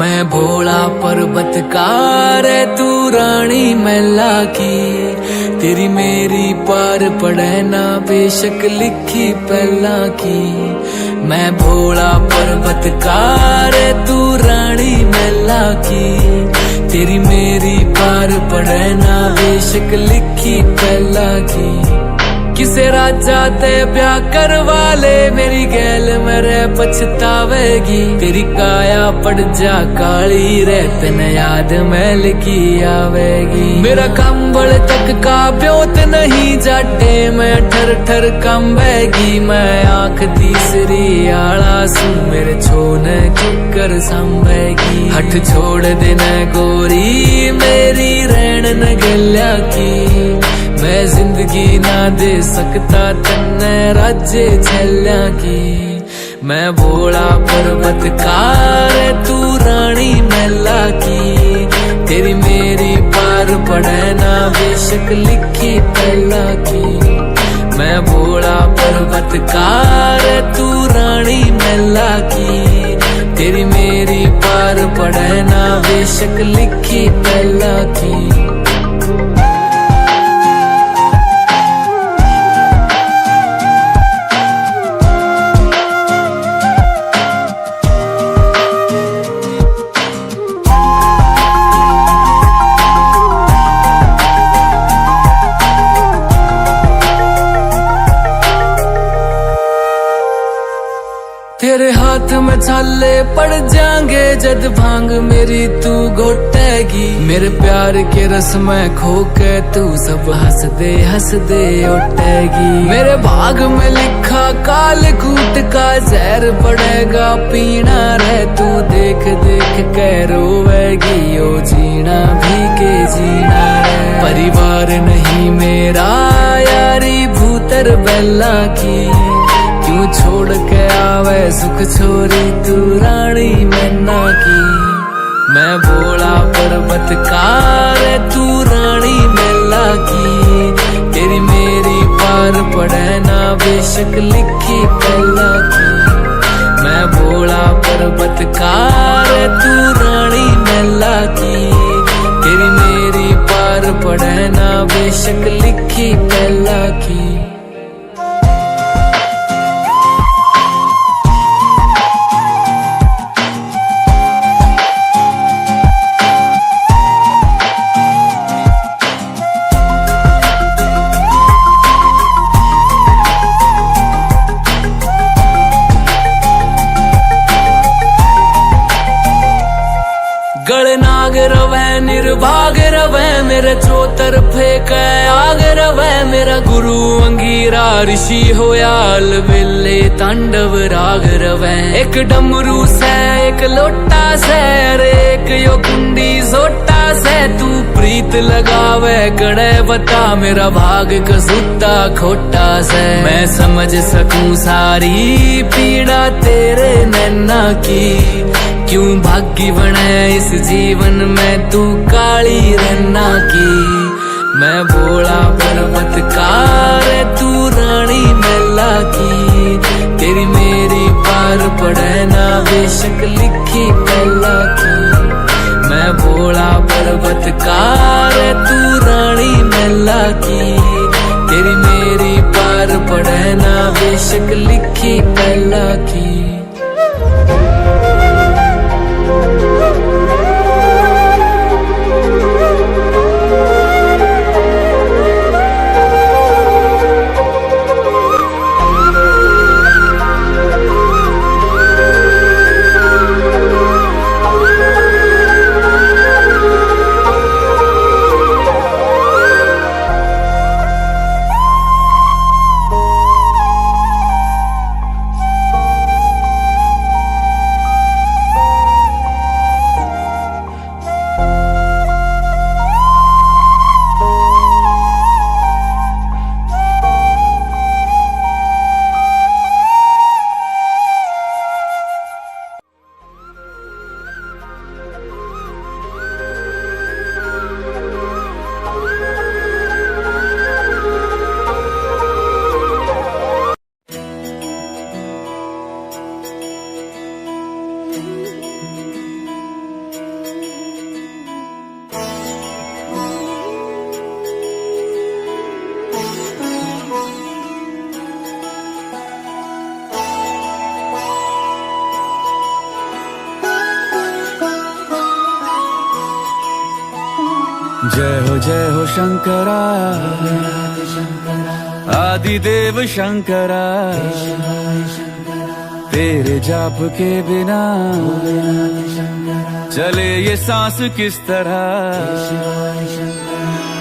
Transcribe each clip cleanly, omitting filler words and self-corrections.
मैं भोला पर्वतकार है तू रानी मैला की। तेरी मेरी पार पड़े ना बेशक लिखी पहला की। मैं भोला पर्वतकार है तू रानी मैला की। तेरी मेरी पार पड़े ना बेशक लिखी पहला की। किसे राजा ते ब्याह करवा ले मेरी गैल मेरे पछतावेगी। तेरी काया पड़ जा काली रे तन याद मैल की आवेगी। मेरा कंबल तक का ब्योत नहीं जाटे मैं ठर ठर कंबेगी। मैं आंख तीसरी आला सू मेरे छोन चुकर संभेगी। हट छोड़ देना गोरी मेरी रैन न गल्या की। मैं जिंदगी ना दे सकता तन्ने राज्य झल्या की। मैं भोला पर्वतकार तू रानी मैला की। तेरी मेरी पार पड़े ना बेशक लिखी पहला की। मैं भोला पर्वतकार तू रानी मैला की। तेरी मेरी पार पड़े ना बेशक लिखी पहला की। तेरे हाथ में छाले पड़ जाएंगे जद भांग मेरी तू घोटेगी। मेरे प्यार के रस में खो के तू सब हंस दे उठेगी। मेरे भाग में लिखा काल कूट का जहर पड़ेगा पीना रे तू। देख देख के रोवेगी ओ जीना भी के जीना रे। परिवार नहीं मेरा यारी भूतर बेला की। क्यों छोड़ के आवे सुख छोरी तू रानी मैना की। मैं भोला पर्वतकार तू रानी मैला की। तेरी मेरी पार पड़े ना बेशक लिखी पहला की। मैं भोला पर्वतकार तू रानी मैला की। तेरी मेरी पार पड़े ना बेशक लिखी पहला की। गणनाग रवै निर्भाग रवै मेरे चौतरफे कै आग रवै। मेरा गुरु अंगीरा ऋषि होया अलबेले तांडव राग रवै। एक डमरू से एक लोटा से अरे एक यो कुंडी सोटा से। तू प्रीत लगावे गड़े बता मेरा भाग कसूता खोटा से। मैं समझ सकूं सारी पीड़ा तेरे नैना की। क्यों भाग्य बने इस जीवन में तू काली रन्ना की। मैं भोला पर्वतकार तू रानी मैला की। तेरी मेरी पार पड़े ना बेशक लिखी पहला की। मैं भोला पर्वतकार तू रानी मैला की। तेरी मेरी पार पड़े ना बेशक लिखी पहला की। जय हो शंकरा, आदिदेव शंकरा। तेरे जाप के बिना चले ये सांस किस तरह।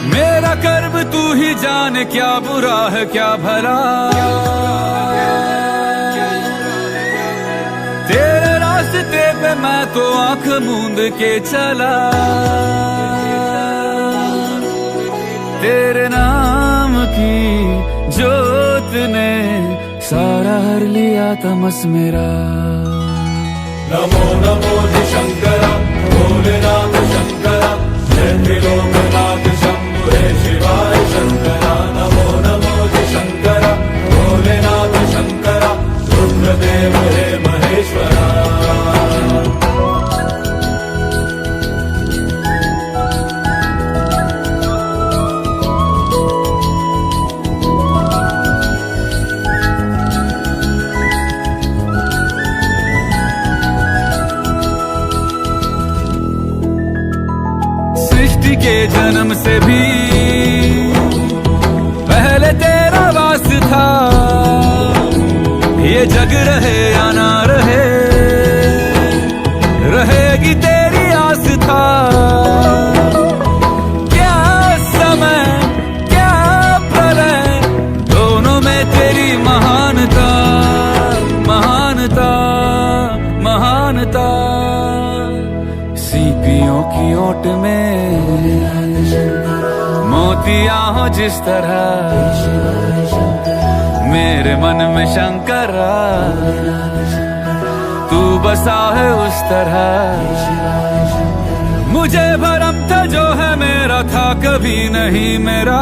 मेरा कर्म तू ही जाने, क्या बुरा है क्या भला। तेरे रास्ते पे मैं तो आंख मूंद के चला। तेरे नाम की जोत ने सारा हर लिया तमस मेरा। नमो नमो जी शंकरा, भोलेनाथ शंकरा, जय त्रिलोकनाथ शंभु हे शिवाय शंकरा। नमो नमो जी शंकरा, भोलेनाथ शंकरा, रुद्रदेव हे महेश्वरा। के जन्म से भी पहले तेरा वास था। ये जग रहे या ना रहे, रहेगी तेरी आस था। क्या समय क्या प्रलय, दोनों में तेरी महानता, महानता, महानता। सीपियों की ओट में मोतियां हो जिस तरह, मेरे मन में शंकरा तू बसा है उस तरह। मुझे भरम था जो है मेरा था कभी नहीं मेरा।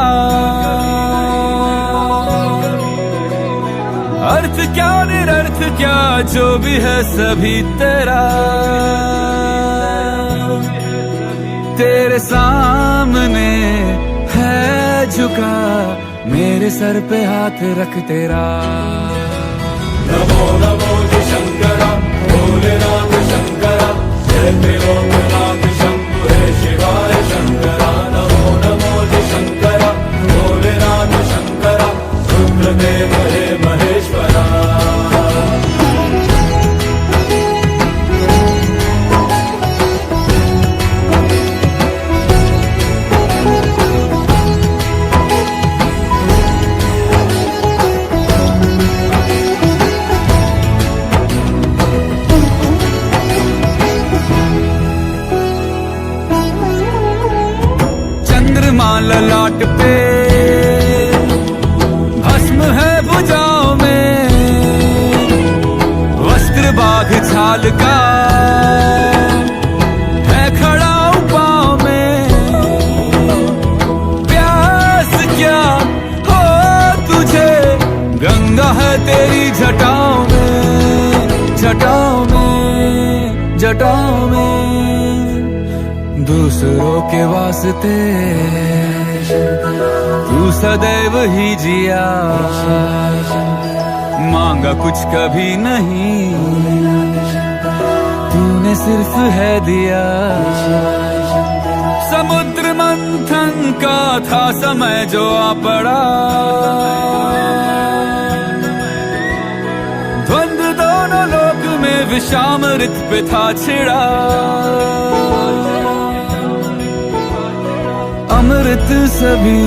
अर्थ क्या निरर्थ क्या जो भी है सभी तेरा। तेरे सामने है झुका मेरे सर पे हाथ रख तेरा। नमो नमो जी शंकरा, भोलेनाथ शंकरा, जय त्रिलोकनाथ शंभु हे शिवाय शंकरा। नमो नमो जी शंकरा, भोलेनाथ शंकरा, रुद्रदेव हे महेश्वरा। ललाट पे भस्म है भुजाओं में, वस्त्र बाघ छाल का है खड़ा पाँव में। प्यास क्या हो तुझे, गंगा है तेरी जटाओं में, जटाओं में, जटाओं में। दूसरों के वास्ते तू सदैव ही जिया, मांगा कुछ कभी नहीं, तूने सिर्फ है दिया। समुद्र मंथन का था समय जो आ पड़ा, द्वंद्व दोनों लोक में विषामृत पे था छिड़ा। अमृत सभी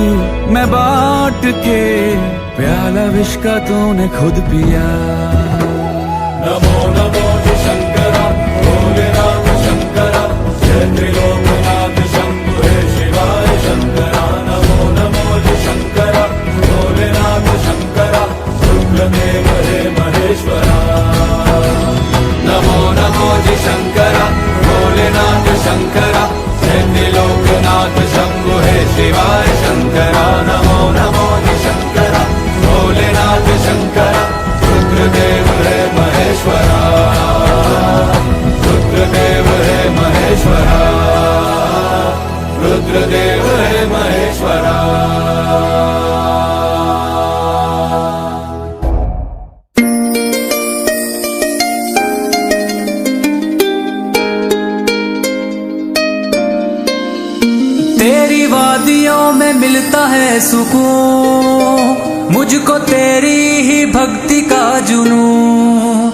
मैं बांट के, प्याला विष का तूने खुद पिया। नमो नमो जी शंकरा, भोलेनाथ शंकरा, जय त्रिलोकनाथ शंभु हे शिवाय शंकरा। नमो नमो जी शंकरा, भोलेनाथ शंकरा, रुद्रदेव हे महेश्वरा। नमो नमो जी शंकरा, भोलेनाथ शंकरा, जय त्रिलोकनाथ शंभु हे शिवाय शंकरा। नमो नमो जी शंकरा, भोलेनाथ शंकरा, रुद्रदेव हे महेश्वरा, रुद्रदेव हे महेश्वरा, रुद्रदेव हे महेश्वरा। तेरी बात वादियों में मिलता है सुकून, मुझको तेरी ही भक्ति का जुनून।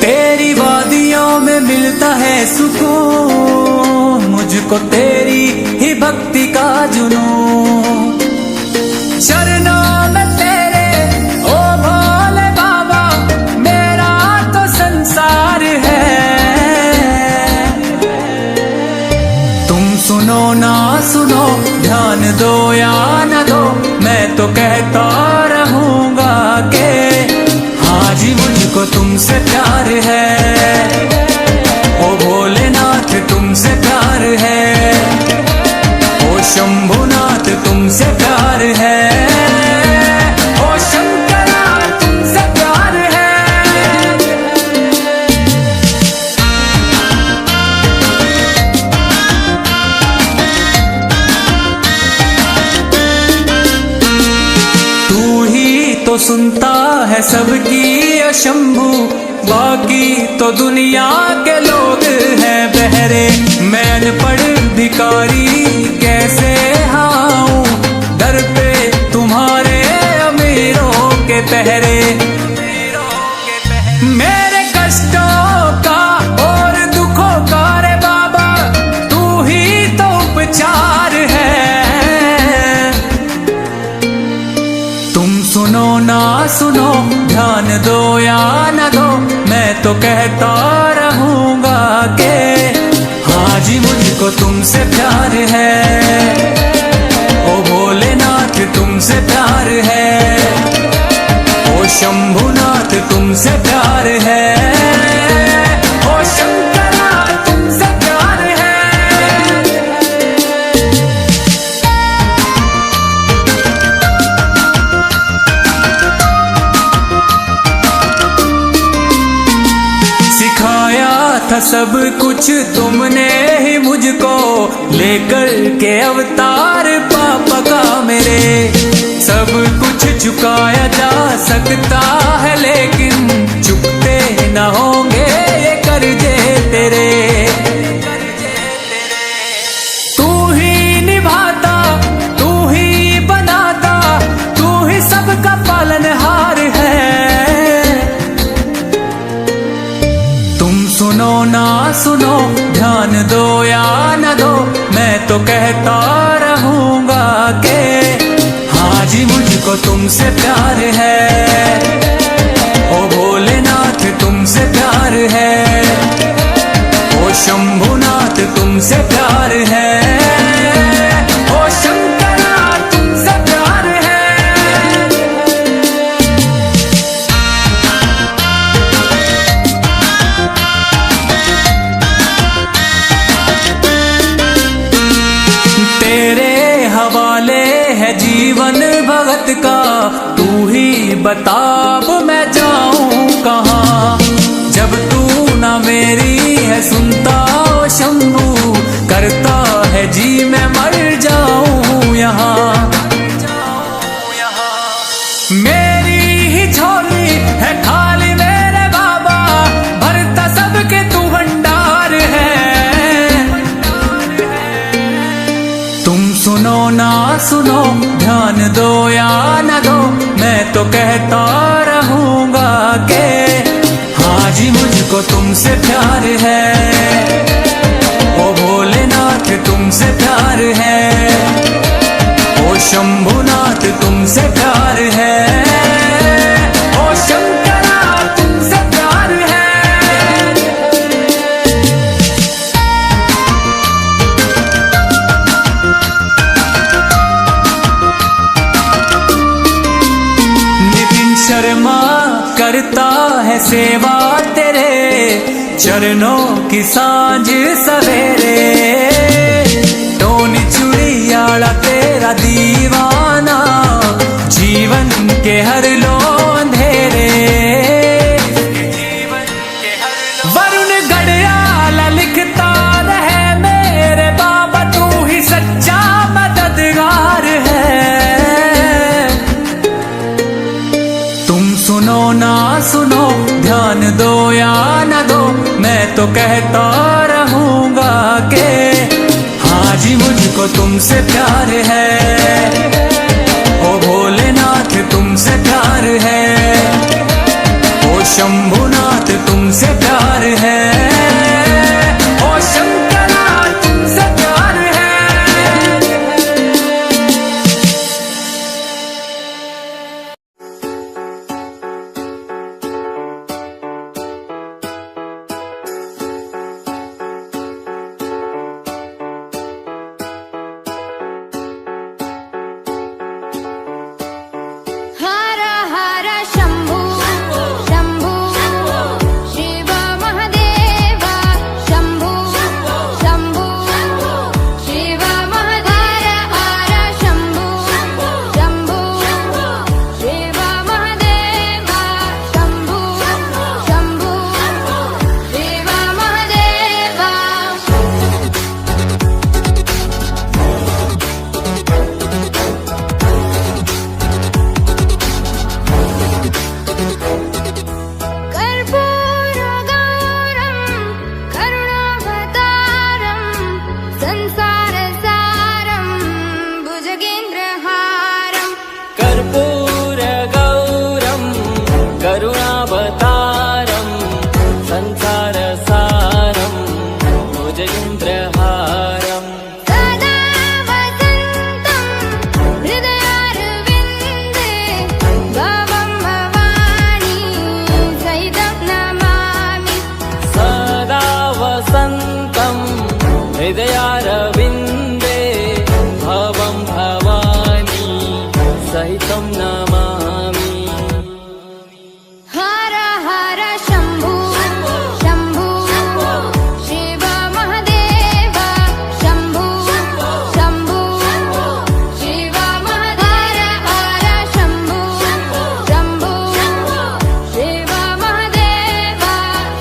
तेरी वादियों में मिलता है सुकून, मुझको तेरी ही भक्ति का जुनून। चरणों में तेरे ओ भोले बाबा मेरा तो संसार है। तुम सुनो ना सुनो, ध्यान दो या न दो, मैं तो कहता रहूंगा के हाँ जी मुझको तुमसे प्यार है। ओ भोलेनाथ तुमसे प्यार है, ओ शंभुनाथ तुमसे प्यार है, ओ शंकरा तुमसे प्यार है। तू ही तो सुनता है सबकी अशंभु, बाकी तो दुनिया के लोग हैं बहरे। मैं अनपढ़ भिखारी कैसे आऊं दर पे तुम्हारे अमीरों के पहरे। मेरे कष्टों का और दुखों का रे बाबा तू ही तो उपचार है। तुम सुनो ना सुनो, ध्यान दो या न दो, मैं तो कहता रहूंगा के हाँ जी मुझको तुमसे प्यार है। ओ भोलेनाथ तुमसे प्यार है, ओ शंभुनाथ तुमसे प्यार है, ओ शंकरा तुमसे प्यार है। सिखाया था सब कुछ तुमने ही मुझको, लेकर के अवतार पापा का मेरे। सब कुछ चुकाया जा सकता है लेकिन चुकते न होंगे ये कर्जे तेरे। तू ही निभाता, तू ही बनाता, तू ही सबका पालनहार है। तुम सुनो ना सुनो, ध्यान दो या न दो, मैं तो कहता रहूंगा के हाँ जी मुझको तुमसे प्यार है। ओ भोलेनाथ तुमसे प्यार है, ओ शंभुनाथ तुमसे प्यार है, ओ शंकरा तुमसे प्यार है। तेरे हवाले है जीवन भगत का, तू ही बता अब मैं जाऊं कहाँ। जब तू ना मेरी है सुनता ओ शंभू, करता है जी मैं मर जाऊं यहाँ। मेरी ही झोली है खाली मेरे बाबा, भरता सबके तू भंडार है। तुम सुनो ना सुनो, ध्यान दो या न दो, मैं तो कहता रहूंगा के हाँ जी मुझको तुमसे प्यार है। ओ भोलेनाथ तुमसे प्यार है, ओ शंभुनाथ तुमसे प्यार है, ओ शंकरा तुमसे प्यार है। शर्मा करता है सेवा तेरे चरणों की सांझ सवेरे। टोनी चुड़ियाला तेरा दीवाना, जीवन के हर लो अंधेरे। वरुण गढ़ियाला लिखता रहे मेरे बाबा तू ही सच्चा मददगार है। सुनो ना सुनो, ध्यान दो या न दो, मैं तो कहता रहूंगा के हाँ जी मुझको तुमसे प्यार है, ओ भोलेनाथ तुमसे प्यार है, ओ शंभुनाथ तुमसे प्यार है, ओ शंकरा तुमसे प्यार है। हर हर शंभु शंभु शिव महादेव शंभु शंभु शिव महादेव हर शंभु शंभु शिव महादेव शंभु शंभु शिव महादेव। कर्पूरगौरं करुणावतारं संसारसारं भुजगेन्द्रहारं। कर्पूरगौरं करुणावतारं संसारसारं भुजगेन्द्रहारम् सदा वसन्तं हृदयारविन्दे भवं भवानी सहितं नमामि। सदा वसन्तं हृदयारविन्दे भवं भवानी सहितं नमामि। हर हर शंभु शंभु शिव महादेव शंभु शंभु शिव महादेव हर शंभु शंभु शिव महादेव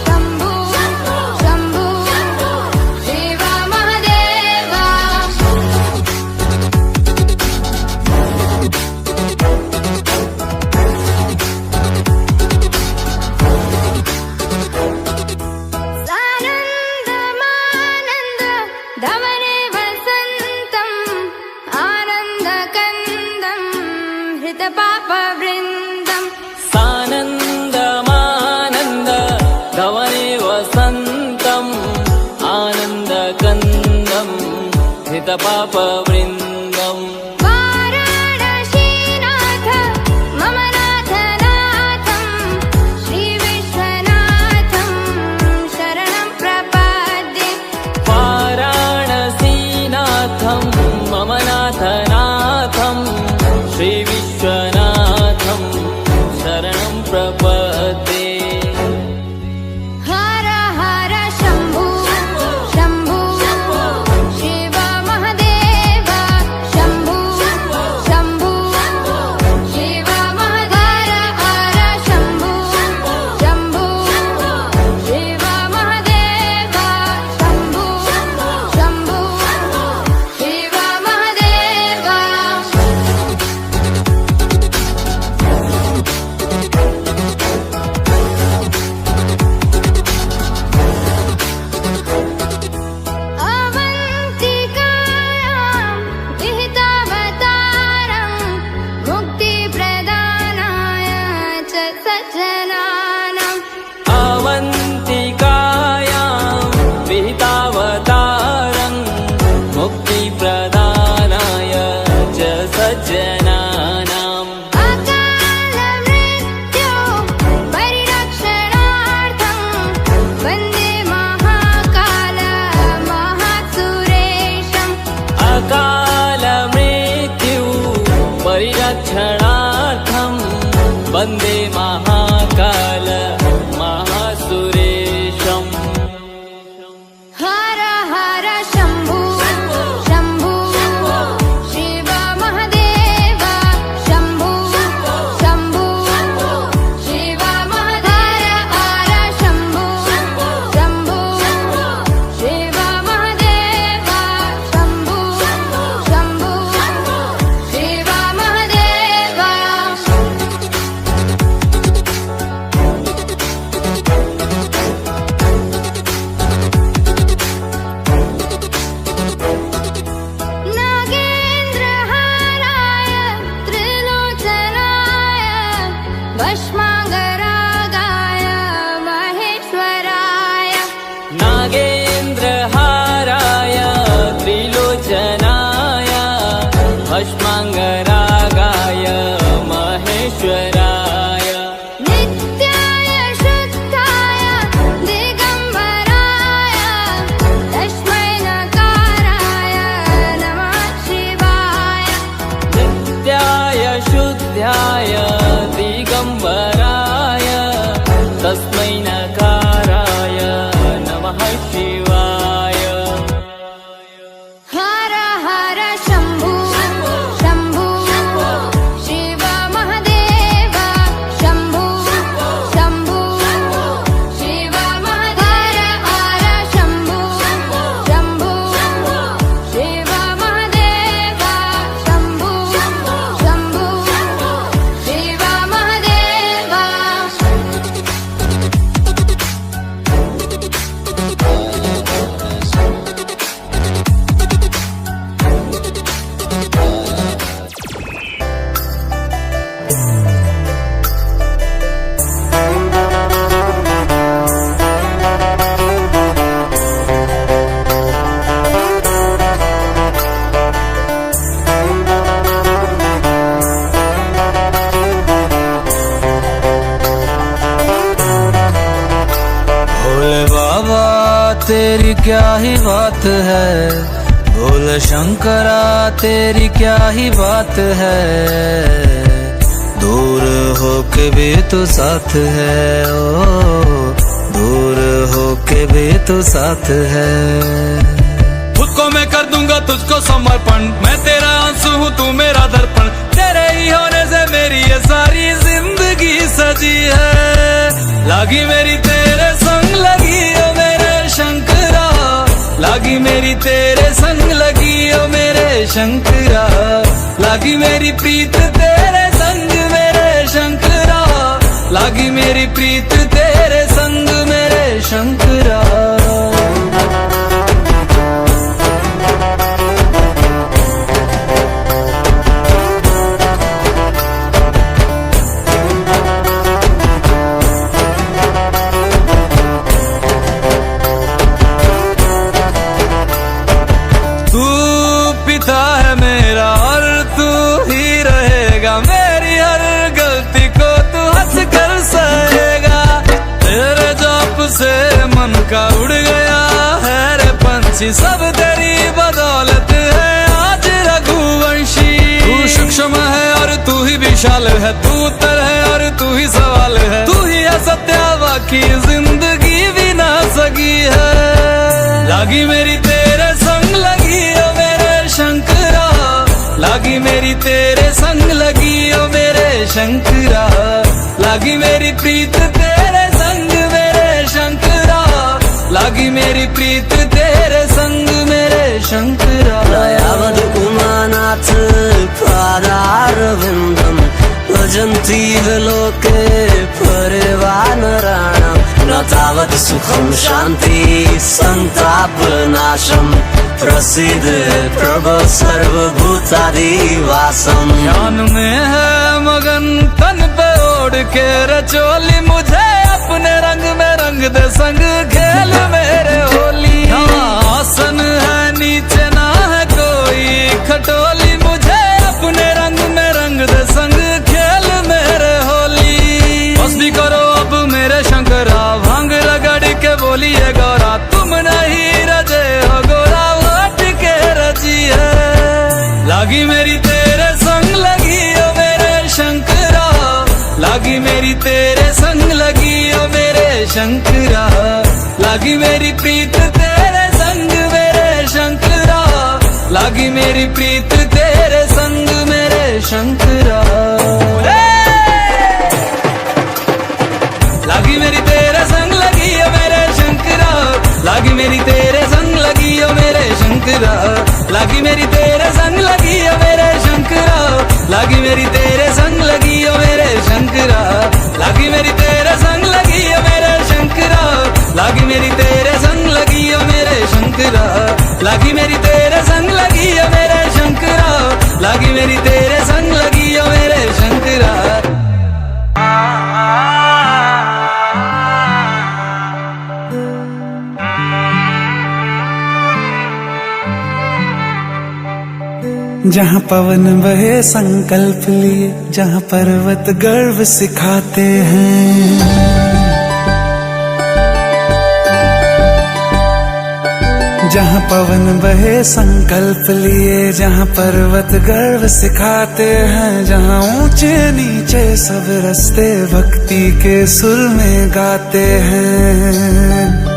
शंभु शंभु शिव महादेव। सानन्दमानन्द धवने वसन्तम् आनन्दकन्दं हृतपापवृन्दम्। सानन्दमानन्द धवने वसन्तम् आनन्दकन्दं हितपापवृन्दम्। वाराणसीनाथ मम नाथनाथं श्रीविश्वनाथं शरणं प्रपद्ये। वाराणसीनाथं मम नाथनाथं श्रीविश्वनाथं शरणं प्रपद्ये। हर हर शंभु शंभु शिव महादेव शंभु शंभु शिव महादेव हर शंभु शंभु शिव महादेव शंभु शंभु शिव महादेव। अवन्तिकायां विहितावतारं मुक्तिप्रदानाय च सज्जनानाम्। अवन्तिकायां विहितावतारं मुक्तिप्रदानाय च सज्जनानाम्। अकालमृत्यो परिरक्षणार्थं वन्दे महाकाल महासुरेशम्। अकालमृत्यु परिरक्षणार्थं वन्दे महाकाल महासुरेशम्। हर हर शंभु शंभु शिव महादेव शंभु शंभु शिव महादेव हर शंभु शंभु शिव महादेव शंभु शंभु शिव महादेव। सर्वाङ्गरागाय महेश्वराय नित्याय शुद्धाय दिगम्बराय तस्मै नकाराय नमः शिवाय नित्याय शुद्धाय दिगम्बराय तस्मै नकाराय नमः शिवाय हर हर शम्भु शम्भु शिव महादेव शम्भु शम्भु शिव महादेव हर शम्भु शम्भु शिव महादेव शम्भु शम्भु शिव महादेव भोले बाबा तेरी क्या ही बात है, भोले शंकरा तेरी क्या ही बात है, दूर होके भी तू साथ है, ओ दूर होके भी तू साथ है। खुद को मैं कर दूंगा तुझको समर्पण, मैं तेरा आंसू हूँ तू मेरा दर्पण, तेरे ही होने से मेरी ये सारी जिंदगी सजी है। लागी मेरी तेरे संग लगी ओ मेरे शंकरा, लागी मेरी तेरे संग लगी ओ मेरे शंकरा, लागी मेरी प्रीत तेरे संग मेरे शंकरा, लागी मेरी प्रीत तेरे संग मेरे शंकरा। तू पिता है मेरा और तू ही रहेगा, मेरी हर गलती को तू हंस कर सहेगा, तेरे जाप से मन का उड़ गया है रे पंछी, सब तेरी बदौलत है आज रघुवंशी। तू सूक्ष्म है और तू ही विशाल है, तू उत्तर है और तू ही सवाल है, तू ही है सत्य बाकी जिंदगी भी ना सकी है। लागी मेरी तेरे संग लगी ओ मेरे शंकरा, लागी मेरी तेरे संग लगी ओ मेरे शंकरा, लागी मेरी प्रीत तेरे संग मेरे शंकरा, लागी मेरी प्रीत तेरे संग मेरे शंकरा। दयावद उमानाथ पादारविन्दम् भजन्ति लोके परिवानराणाम्, न तावत् सुखं शान्ति सन्तापनाशम्, प्रसीद प्रभो सर्वभूतादिवासम्। ध्यान में है मगन तन पे ओढ़ के रचोली, मुझे अपने रंग में रंग दे संग खेल मेरे होली। आसन है नीचे ना है कोई खटोली, मुझे अपने रंग में रंग दे संग खेल मेरे होली। बस भी करो अब मेरे शंकरा, भांग रगड़ के बोलिए गौरा, तुम नहीं रजे हो गोरा वट के रजी है। लागी मेरी तेरे संग लगी ओ मेरे शंकरा, लागी मेरी तेरे संग लगी ओ मेरे शंकरा, लागी मेरी प्रीत तेरे संग मेरे शंकरा, लागी मेरी प्रीत तेरे संग मेरे शंकरा। लागी मेरी तेरे संग लगी ओ मेरे शंकरा, लागी मेरी तेरे संग लगी ओ मेरे शंकरा, लागी मेरी तेरे संग लगी ओ मेरे शंकरा, लागी मेरी तेरे संग लगी ओ मेरे शंकरा, लागी मेरी तेरे संग लगी ओ मेरे शंकरा, लागी मेरी तेरे संग लगी ओ मेरे शंकरा, लागी मेरी तेरे संग लगी ओ मेरे शंकरा, लागी मेरी तेरे संग लगी ओ मेरे शंकरा। जहाँ पवन बहे संकल्प लिए, जहाँ पर्वत गर्व सिखाते हैं, जहाँ पवन बहे संकल्प लिए, जहाँ पर्वत गर्व सिखाते हैं, जहाँ ऊंचे नीचे सब रास्ते भक्ति के सुर में गाते हैं।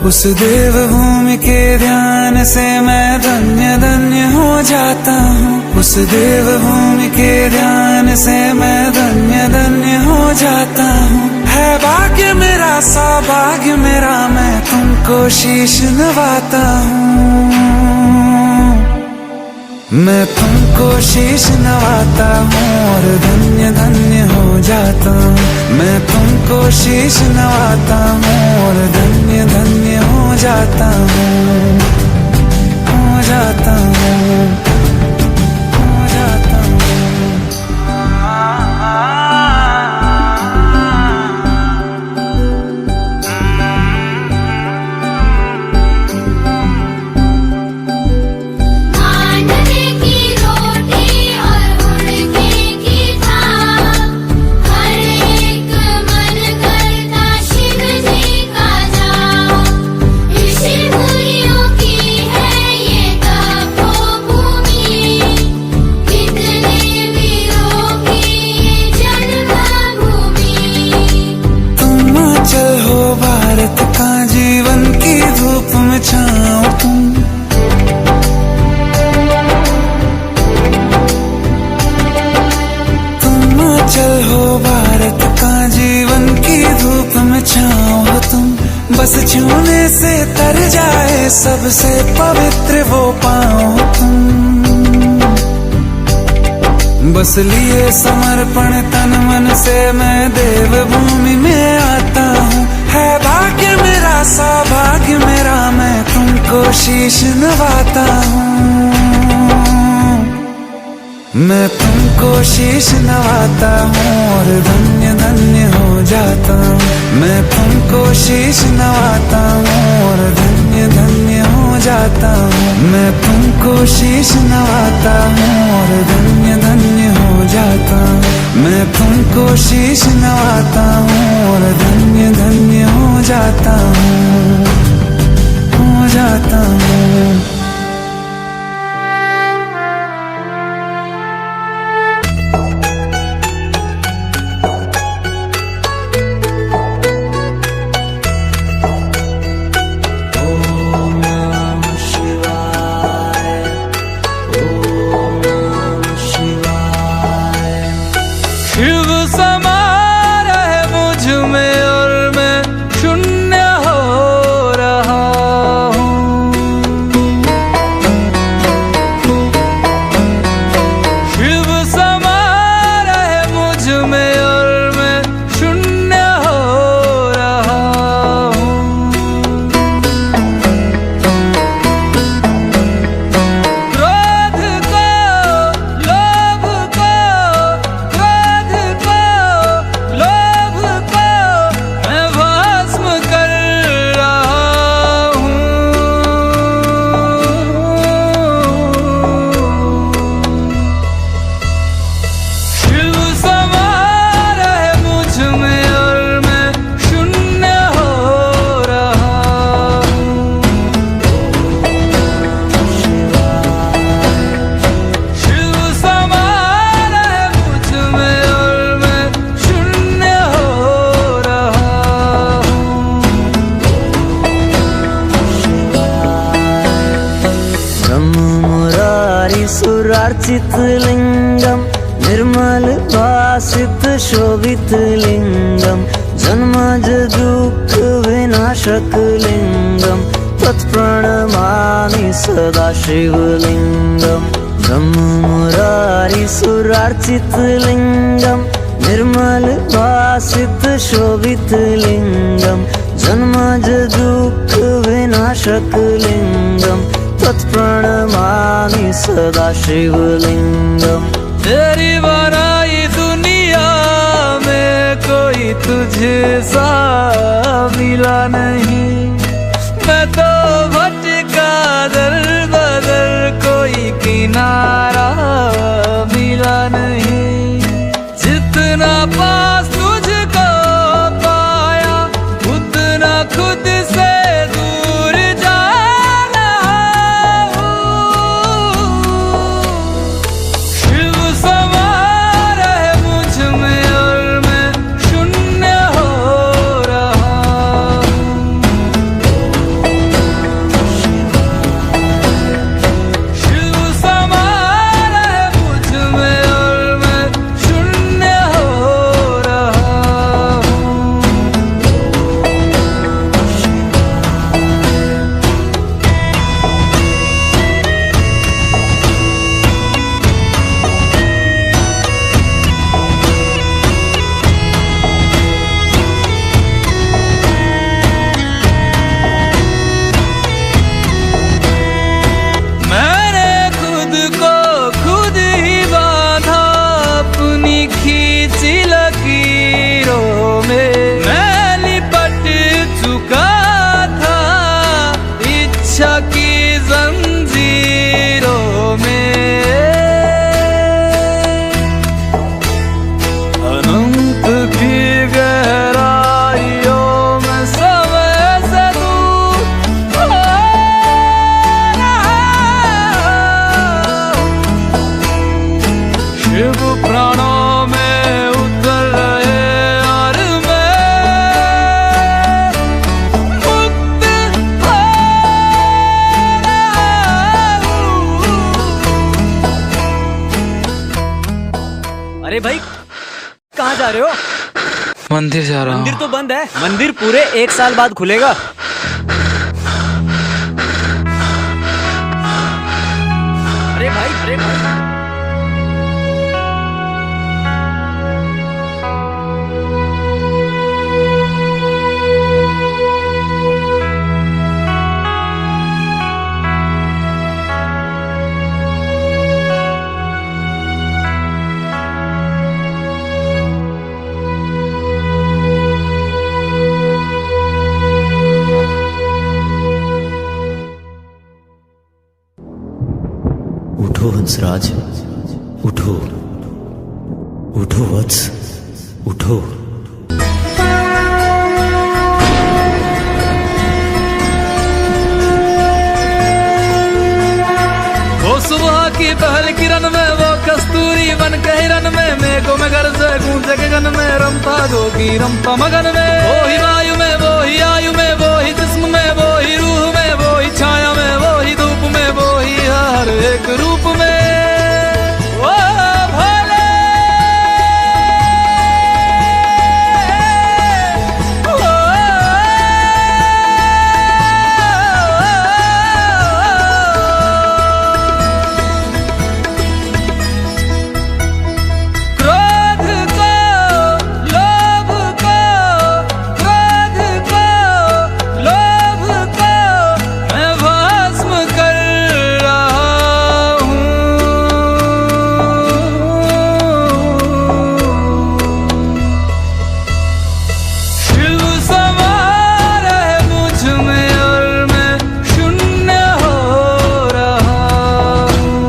उस देवभूमि के ध्यान से मैं धन्य धन्य हो जाता हूँ, उस देवभूमि के ध्यान से मैं धन्य धन्य हो जाता हूँ। है भाग्य मेरा सौभाग्य मेरा, मैं तुमको शीश नवाता हूँ, मैं तुमको शीश नवाता हूँ और धन्य धन्य हो जाता हूँ। मैं तुमको शीश नवाता हूँ और धन्य धन्य हो जाता हूँ, हो जाता हूँ, हो जाता हूँ। बस छूने से तर जाए सबसे पवित्र वो पाँव तुम, बस लिए समर्पण तन मन से मैं देवभूमि में आता हूँ। है भाग्य मेरा सौभाग्य मेरा, मैं तुमको शीश नवाता हूँ, मैं तुमको शीश नवाता हूँ और धन्य धन्य हो जाता हूँ। मैं तुमको शीश नवाता हूँ और धन्य धन्य हो जाता हूँ। मैं तुमको शीश नवाता हूँ और धन्य धन्य हो जाता हूँ। मैं तुमको शीश नवाता हूँ और धन्य धन्य हो जाता हूँ, हो जाता हूँ। शिव समा रहे मुझ में और मैं शून्य हो रहा हूँ। शिव समा रहे मुझ में और मैं शून्य हो रहा हूँ। क्रोध को लोभ को लोभ को मैं भस्म कर रहा हूँ। शिव समा रहे मुझ में और मैं शून्य हो रहा हूँ। शिव समा रहे मुझ में और मैं शून्य हो रहा हूँ। ब्रह्म मुरारी सुरार्चित लिंगम, निर्मल भासित शोभित लिंगम, जन्मज दुःख विनाशक लिंगम, तत्प्रणमामि सदा शिवलिंगम। ब्रह्म मुरारी सुरार्चित लिंगम, निर्मल भासित शोभित लिंगम, जन्मज दुःख विनाशक लिंगम, तत्प्रणमामि सदा शिवलिंगम। तेरी बनाई दुनिया में कोई तुझे सा मिला नहीं। मैं तो भटका दर बदर, कोई कोई किनारा मिला नहीं। जितना पास तुझको पाया उतना खुद से दूर जाना हूँ। शिव समा रहे मुझ में और मैं शून्य हो रहा हूँ। शिव समा रहे मुझ में और मैं शून्य हो रहा हूँ। मैंने खुद को खुद ही बांधा अपनी खींची लकीरों में। मैं लिपट चुका था इच्छा की जंजीरों में। अनंत की गहराइयों में समय से दूर हो रहा हूँ। शिव प्राणों में उतर रहे और मैं मुक्त हो रहा हूँ। अरे भाई कहाँ जा रहे हो? मंदिर जा रहा मंदिर तो बंद है। मंदिर पूरे 1 साल बाद खुलेगा। अरे भाई अरे भाई उठो हंसराज, उठो उठो वत्स, उठो। वो सुबह की पहल किरण में वो कस्तूरी बन के हिरन में मेघों में घर से गूंजे गगन में रमता जोगी रमता मगन में। वो ही वायु में वो ही आयु में वो ही जिस्म में वो ही रूह में वो ही छाया में वो ही धूप में वो ही हर एक रूप में। वो भोले क्रोध को लोभ को क्रोध को लोभ को मैं भस्म कर रहा हूँ। शिव समा रहे मुझ में और मैं शून्य हो रहा हूँ।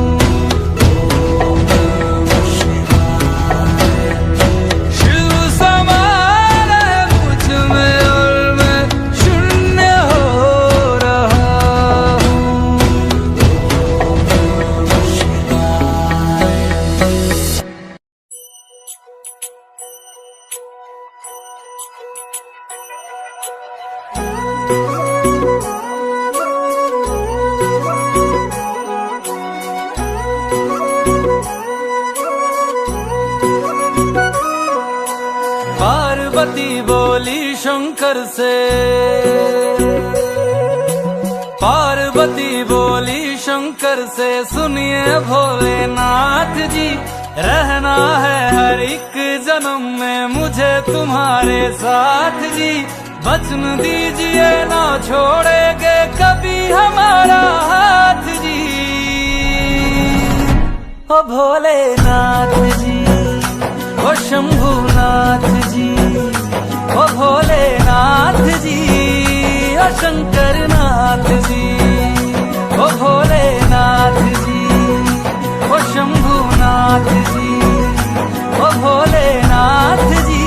शिव समा रहे मुझ में और मैं शून्य हो रहा हूँ। पार्वती बोली शंकर से, पार्वती बोली शंकर से, सुनिए भोलेनाथ जी रहना है हर एक जन्म में मुझे तुम्हारे साथ जी। वचन दीजिए ना छोड़ेंगे कभी हमारा हाथ जी। ओ भोलेनाथ जी, ओ शंभुनाथ जी, ओ भोलेनाथ जी, ओ शंकरनाथ जी, ओ भोलेनाथ जी। नाथ जी, ओ भोलेनाथ जी,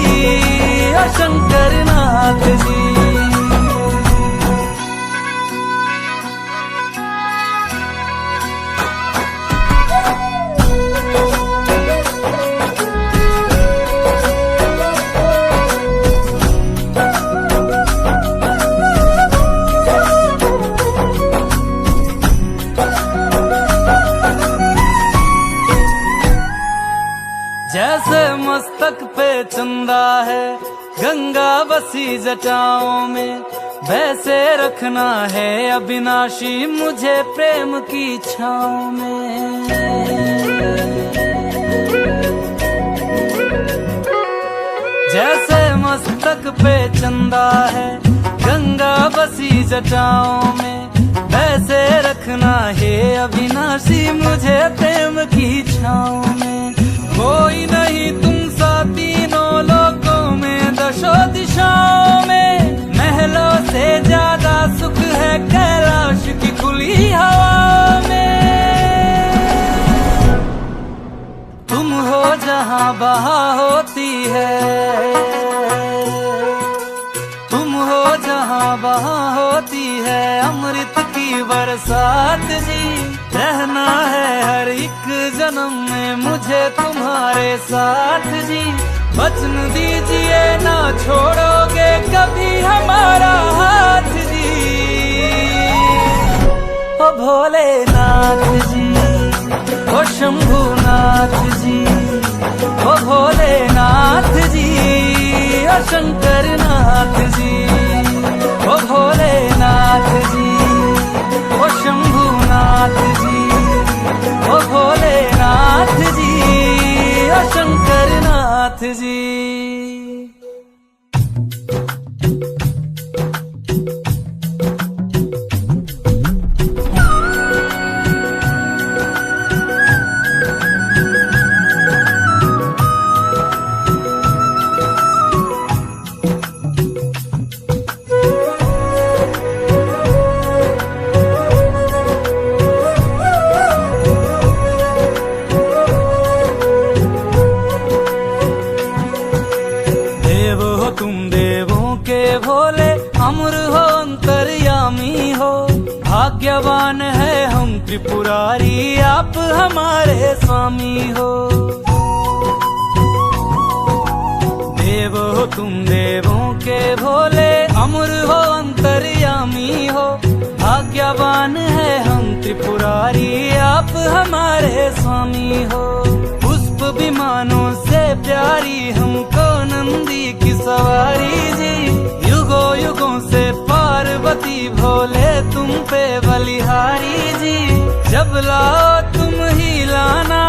ओ शंकर नाथ जी। जैसे मस्तक पे चंदा है गंगा बसी जटाओं में, वैसे रखना है अविनाशी मुझे प्रेम की छाँव में। जैसे मस्तक पे चंदा है गंगा बसी जटाओं में, वैसे रखना है अविनाशी मुझे प्रेम की छाँव में। कोई नहीं तुम सा तीनों लोकों में, दशों दिशाओं में, महलों से ज्यादा सुख है कैलाश की खुली हवा में। तुम हो जहाँ बहा होती है, तुम हो जहाँ बहा होती है अमृत की बरसात जी। रहना है हर एक जन्म में मुझे तुम्हारे साथ जी। वचन दीजिए ना छोड़ोगे कभी हमारा हाथ जी। ओ भोलेनाथ जी, ओ शंभुनाथ जी, ओ भोलेनाथ जी, ओ शंकर नाथ जी, ओ भोलेनाथ जी, ओ शंभुनाथ जी, ओ भोलेनाथ जी, ओ शंकर नाथ जी। भाग्यवान है हम त्रिपुरारी आप हमारे स्वामी हो। देव हो तुम देवों के भोले, अमर हो अंतर्यामी हो। भाग्यवान है हम त्रिपुरारी आप हमारे स्वामी हो। पुष्प विमानों से प्यारी हमको नंदी की सवारी जी। युगों युगों से पार्वती भोले तुम पे बलिहारी जी। जब लाओ तुम ही लाना,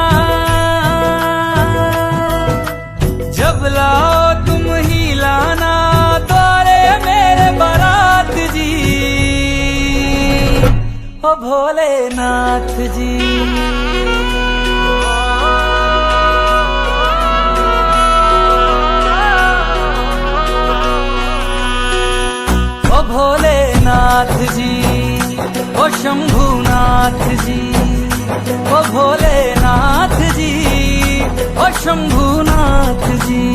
जब लाओ तुम ही लाना द्वारे मेरे बारात जी। ओ भोलेनाथ जी, ओ भोलेनाथ जी, ओ शंभुनाथ जी, ओ भोलेनाथ जी, ओ शंभुनाथ जी।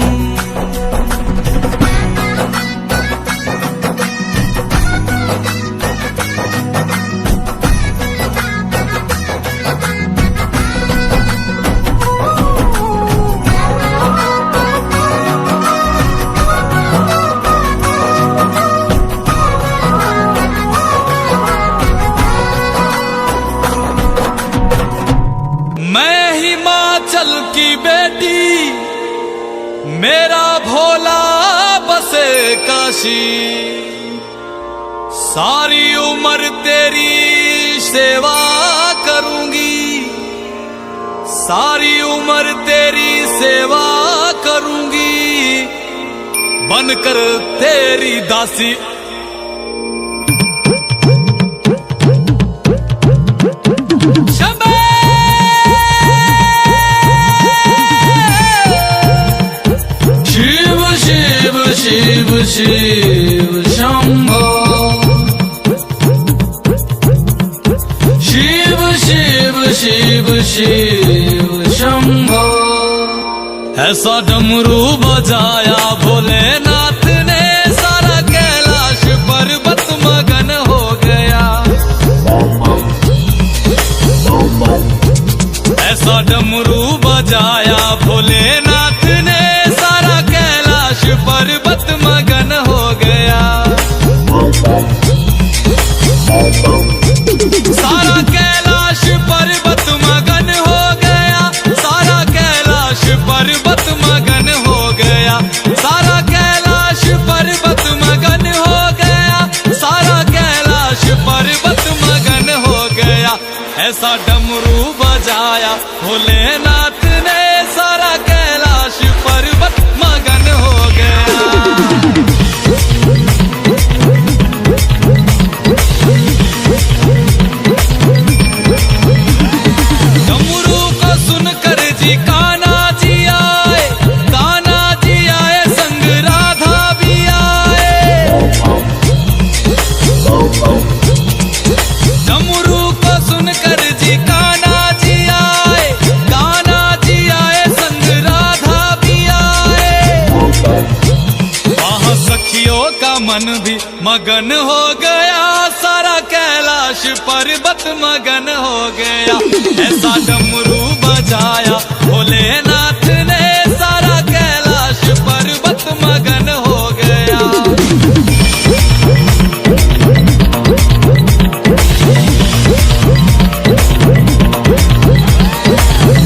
हिमाचल की बेटी मेरा भोला बसे काशी। सारी उम्र तेरी सेवा करूंगी, सारी उम्र तेरी सेवा करूंगी। बनकर तेरी दासी शिव शिव शंभो, शिव शिव शिव शिव शंभो। ऐसा डमरू बजाया भोलेनाथ ने, सारा कैलाश पर्वत मगन हो गया। ऐसा डमरू बजाया भोलेनाथ ने, सारा कैलाश पर्वत मगन हो गया। सारा कैलाश पर्वत मगन हो गया, सारा कैलाश पर्वत मगन हो गया, सारा कैलाश पर्वत मगन हो गया, सारा कैलाश पर्वत मगन हो गया। ऐसा डमरू बजाया भोलेनाथ ने, सारा कैलाश पर्वत मगन हो गया। डमरू को सुनकर जी कान्हा जी आए, कान्हा जी आए संग राधा भी आए। डमरू को सुनकर जी कान्हा जी आए, कान्हा जी आए संग राधा भी आए। वहाँ सखियों का मन भी मगन हो गया, सारा कैलाश पर्वत मगन हो गया। ऐसा डमरू बजाया भोलेनाथ ने, सारा कैलाश पर्वत मगन हो गया।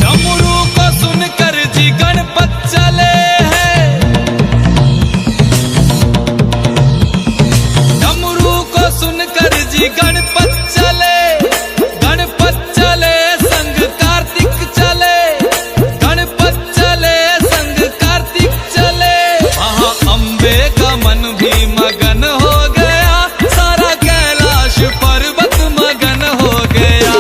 डमरू को सुनकर जी गणपत चले हैं, डमरू को सुनकर जी गणपत चले, गणपत चले संग कार्तिक चले, गणपत चले संग कार्तिक चले। वहाँ अम्बे का मन भी मगन हो गया, सारा कैलाश पर्वत मगन हो गया।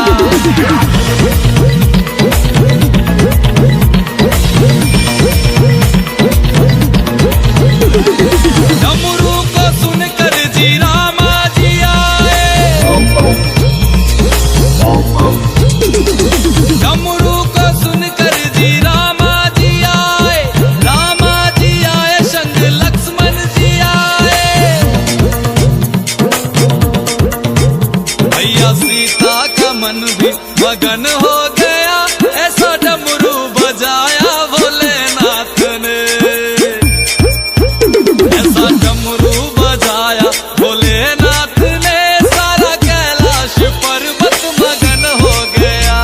डमरू को सुनकर जी रामा जी आए, डमरू को सुनकर जी रामा जी आए, रामा जी आए संग लक्ष्मण जी आए। भैया सीता का मन भी मगन हो गया, ऐसा डमरू बजाया भोलेनाथ ने। ऐसा डमरू बजाया भोलेनाथ ने, सारा कैलाश पर्वत मगन हो गया।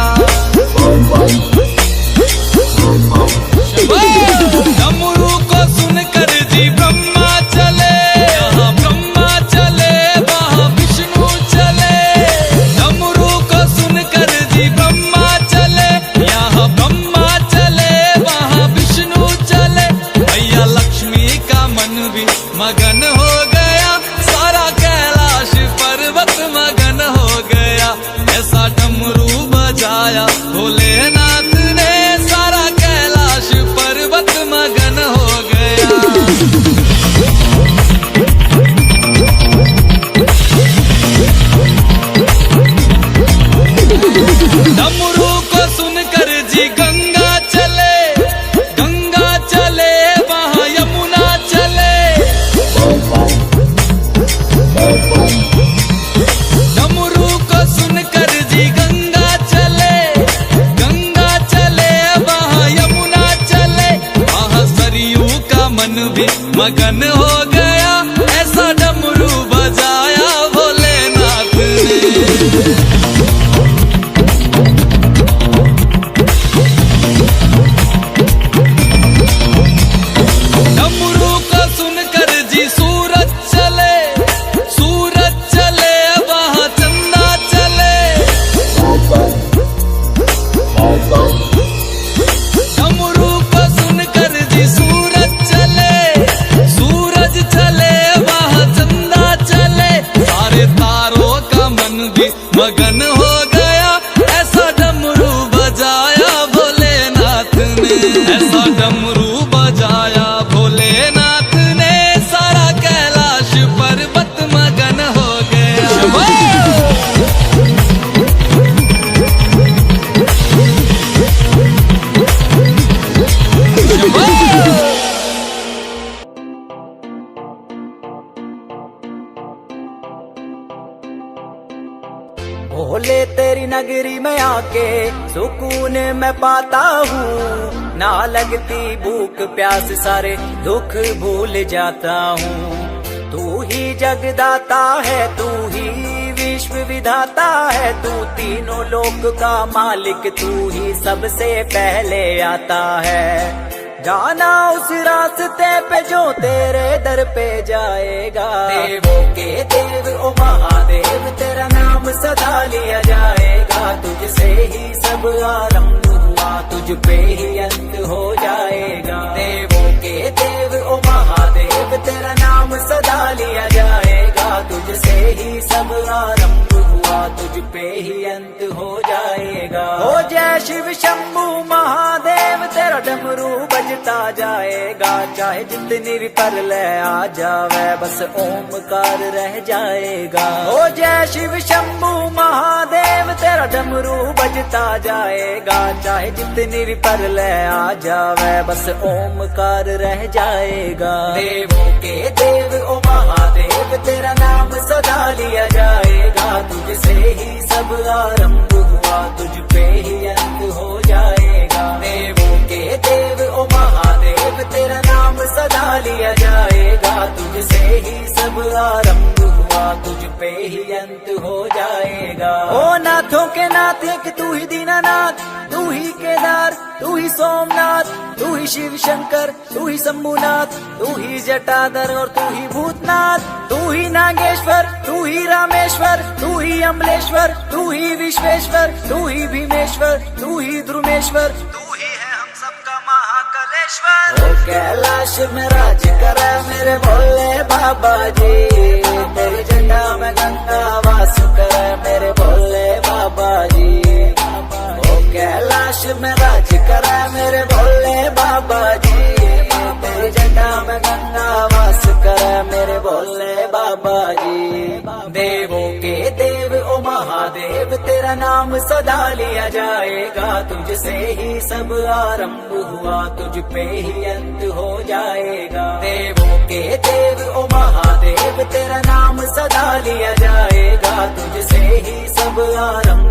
डमरू को सुनकर जी ब्रह्मा चले, यहाँ ब्रह्मा चले वहाँ विष्णु चले। डमरू को सुनकर जी ब्रह्मा चले, यहाँ ब्रह्मा चले वहाँ विष्णु चले। भैया लक्ष्मी का मन भी मगन हो गया, सारा कैलाश पर्वत मगन हो गया। ऐसा डमरू बजाया भोलेनाथ ने, सारा कैलाश पर्वत मगन हो गया। डमरू को सुनकर जी गंगा चले, गंगा चले वहाँ यमुना चले। डमरू को सुनकर जी गंगा चले, गंगा चले वहाँ यमुना चले। वहाँ सरयू का मन भी मगन हो गया, ऐसा डमरू बजाया भोलेनाथ ने। डमरू को सुनकर जी सूरज चले, सूरज चले वहाँ चंदा चले। डमरू को सुनकर जी सूरज चले, सूरज नगरी में आके सुकून मैं पाता हूँ, ना लगती भूख प्यास सारे दुख भूल जाता हूँ। तू ही जगदाता है, तू ही विश्व विधाता है, तू तीनों लोक का मालिक, तू ही सबसे पहले आता है। जाना उस रास्ते पे जो तेरे दर पे जाएगा, देवों के देव ओ महादेव तेरा नाम सदा लिया जाएगा। तुझसे ही सब आरंभ हुआ, तुझ पे ही अंत हो जाएगा। देवों के देव ओ महादेव तेरा नाम सदा लिया जाएगा। तुझसे ही सब आरंभ हुआ, तुझ पे ही अंत हो जाएगा। हो जय शिव शंभू महादेव तेरा डमरू बजता जाएगा। चाहे जितनी भी प्रलय आ जावे बस ओमकार रह जाएगा। हो जय शिव शंभू महादेव तेरा डमरू बजता जाएगा। चाहे जितनी भी प्रलय आ जावे बस ओमकार रह जाएगा। देवों के देव ओ महादेव तेरा नाम सदा लिया जाएगा। तुझसे ही सब आरंभ हुआ, तुझ पे ही अंत हो जाएगा। देवों के देव ओ महादेव तेरा नाम सदा लिया जाएगा। तुझसे ही सब आरंभ हुआ, तुझ पे ही अंत हो जाएगा। ओ नाथों के नाथ एक तू ही दीनानाथ, तू ही केदार, तू ही सोमनाथ, तू ही शिव शंकर, तू ही शंभुनाथ, तू ही जटाधर और तू ही भूतनाथ, तू ही नागेश्वर, तू ही रामेश्वर, तू ही अमलेश्वर, तू ही विश्वेश्वर, तू ही भीमेश्वर, तू ही ध्रुमेश्वर, तू ही है हम सबका महाकालेश्वर। ओ कैलाश में राज करे मेरे भोले बाबा जी, तेरी जटा में गंगा वास करे मेरे भोले बाबा जी। ओ कैलाश में राज करे मेरे भोले बाबा जी, तेरी जटा में गंगा वास करे मेरे भोले बाबा जी। देवों के देव ओ महादेव तेरा नाम सदा लिया जाएगा। तुझसे ही सब आरंभ हुआ, तुझ पे ही अंत हो जाएगा। देवों के देव ओ महादेव तेरा नाम सदा लिया जाएगा। तुझसे ही सब आरंभ